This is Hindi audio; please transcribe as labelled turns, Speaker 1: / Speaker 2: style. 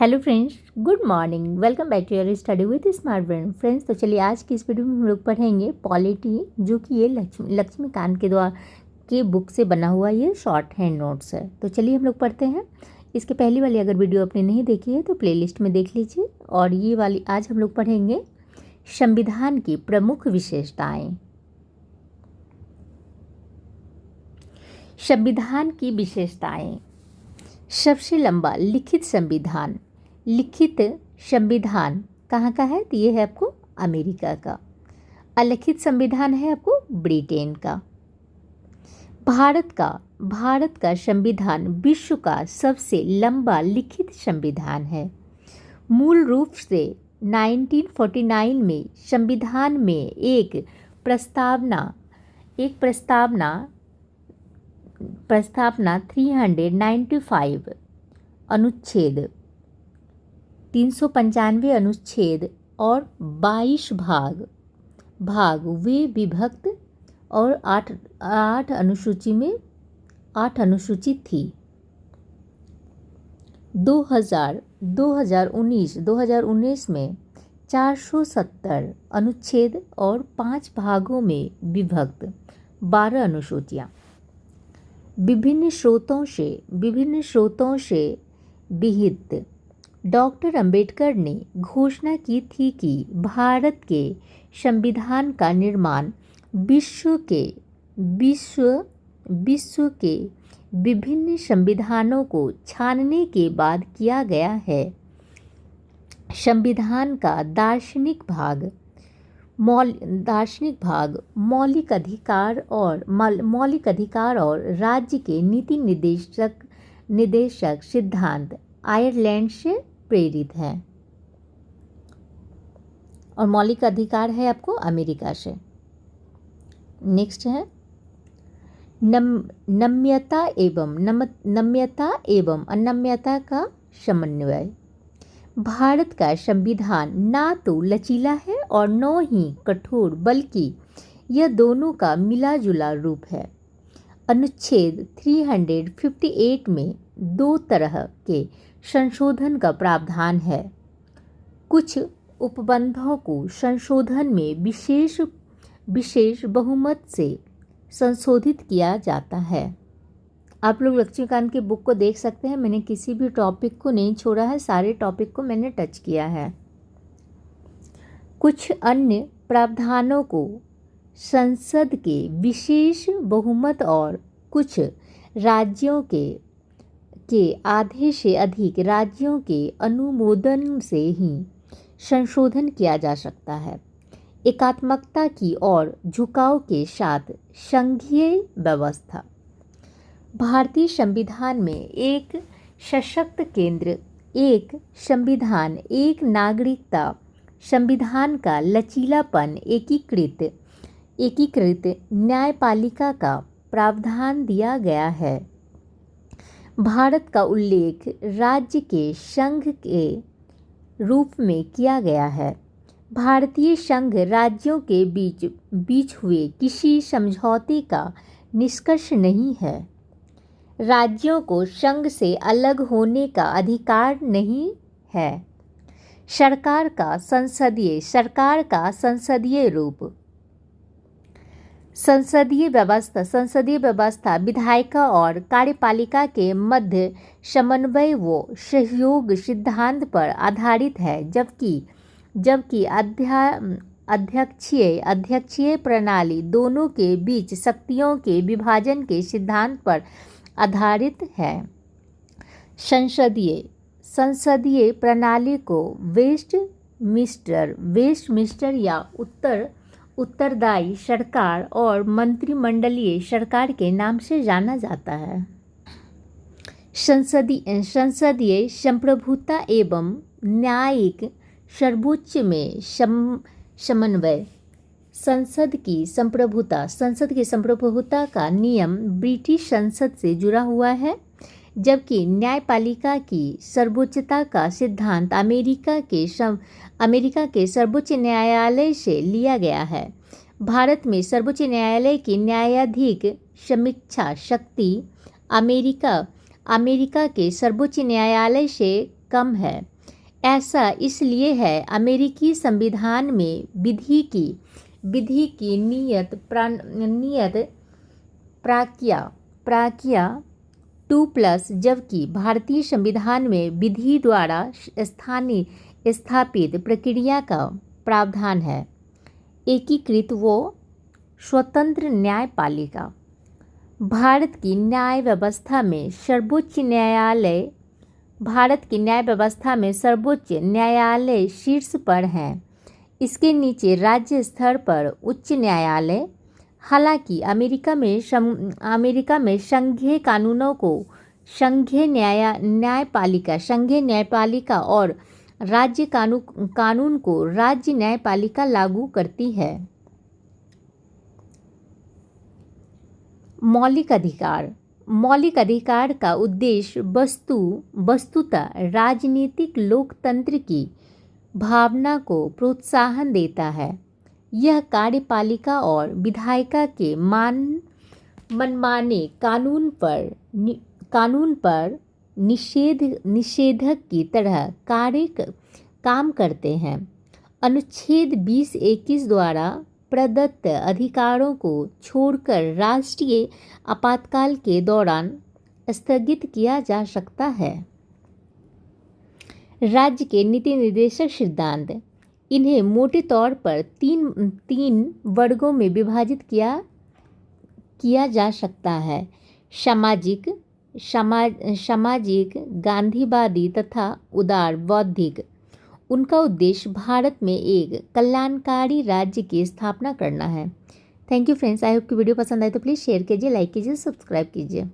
Speaker 1: Hello friends, good morning. Welcome back to your study with smart brain. Friends, तो चलिए आज की इस वीडियो में हम लोग पढ़ेंगे पॉलिटी, जो कि ये लक्ष्मीकांत के द्वारा के बुक से बना हुआ ये शॉर्ट हैंड नोट्स है। तो चलिए हम लोग पढ़ते हैं। इसके पहली वाली अगर वीडियो आपने नहीं देखी है तो प्लेलिस्ट में देख लीजिए। और ये वाली आज हम लोग पढ़ेंगे संविधान की प्रमुख विशेषताएं। संविधान की विशेषताएं। सबसे लंबा लिखित संविधान। लिखित संविधान कहाँ का है? तो ये है आपको अमेरिका का। अलिखित संविधान है आपको ब्रिटेन का। भारत का संविधान विश्व का सबसे लंबा लिखित संविधान है। मूल रूप से 1949 में संविधान में एक प्रस्तावना 395 अनुच्छेद 395 अनुच्छेद और 22 भाग वे विभक्त और 8 अनुसूची थी। 2019 में 470 अनुच्छेद और 5 भागों में विभक्त 12 अनुसूचियाँ। विभिन्न स्रोतों से विहित डॉक्टर अंबेडकर ने घोषणा की थी कि भारत के संविधान का निर्माण विश्व के विभिन्न संविधानों को छानने के बाद किया गया है। संविधान का दार्शनिक भाग मौलिक अधिकार और राज्य के नीति निर्देशक सिद्धांत आयरलैंड से प्रेरित है और मौलिक अधिकार है आपको अमेरिका से। नेक्स्ट है नम्यता एवं अनम्यता का समन्वय। भारत का संविधान ना तो लचीला है और न ही कठोर, बल्कि यह दोनों का मिला जुला रूप है। अनुच्छेद 358 में 2 तरह के संशोधन का प्रावधान है। कुछ उपबंधों को संशोधन में विशेष बहुमत से संशोधित किया जाता है। आप लोग लक्ष्मीकांत के बुक को देख सकते हैं। मैंने किसी भी टॉपिक को नहीं छोड़ा है, सारे टॉपिक को मैंने टच किया है। कुछ अन्य प्रावधानों को संसद के विशेष बहुमत और कुछ राज्यों के आधे से अधिक राज्यों के अनुमोदन से ही संशोधन किया जा सकता है। एकात्मकता की ओर झुकाव के साथ संघीय व्यवस्था। भारतीय संविधान में एक सशक्त केंद्र, एक संविधान, एक नागरिकता, संविधान का लचीलापन, एकीकृत न्यायपालिका का प्रावधान दिया गया है। भारत का उल्लेख राज्य के संघ के रूप में किया गया है। भारतीय संघ राज्यों के बीच हुए किसी समझौते का निष्कर्ष नहीं है। राज्यों को संघ से अलग होने का अधिकार नहीं है। सरकार का संसदीय रूप। संसदीय व्यवस्था विधायिका और कार्यपालिका के मध्य समन्वय व सहयोग सिद्धांत पर आधारित है, जबकि अध्यक्षीय प्रणाली दोनों के बीच शक्तियों के विभाजन के सिद्धांत पर आधारित है। संसदीय प्रणाली को वेस्टमिंस्टर या उत्तरदायी सरकार और मंत्रिमंडलीय सरकार के नाम से जाना जाता है। संसदीय संप्रभुता एवं न्यायिक सर्वोच्च में समन्वय। संसद की संप्रभुता का नियम ब्रिटिश संसद से जुड़ा हुआ है, जबकि न्यायपालिका की सर्वोच्चता का सिद्धांत अमेरिका के सर्वोच्च न्यायालय से लिया गया है। भारत में सर्वोच्च न्यायालय की न्यायाधीश समीक्षा शक्ति अमेरिका के सर्वोच्च न्यायालय से कम है। ऐसा इसलिए है अमेरिकी संविधान में विधि की नियत प्राक्या 2+ जबकि भारतीय संविधान में विधि द्वारा स्थापित प्रक्रिया का प्रावधान है। एकीकृत व स्वतंत्र न्यायपालिका। भारत की न्याय व्यवस्था में सर्वोच्च न्यायालय शीर्ष पर हैं। इसके नीचे राज्य स्तर पर उच्च न्यायालय। हालांकि अमेरिका में संघीय कानूनों को संघीय न्यायपालिका और राज्य कानून को राज्य न्यायपालिका लागू करती है। मौलिक अधिकार का उद्देश्य वस्तुतः राजनीतिक लोकतंत्र की भावना को प्रोत्साहन देता है। यह कार्यपालिका और विधायिका के मनमाने कानून पर निषेधक की तरह काम करते हैं। अनुच्छेद 20-21 द्वारा प्रदत्त अधिकारों को छोड़कर राष्ट्रीय आपातकाल के दौरान स्थगित किया जा सकता है। राज्य के नीति निर्देशक सिद्धांत। इन्हें मोटे तौर पर तीन वर्गों में विभाजित किया जा सकता है: सामाजिक, गांधीवादी तथा उदार बौद्धिक। उनका उद्देश्य भारत में एक कल्याणकारी राज्य की स्थापना करना है। Thank you friends. I hope कि वीडियो पसंद आए तो प्लीज़ शेयर कीजिए, लाइक कीजिए, सब्सक्राइब कीजिए।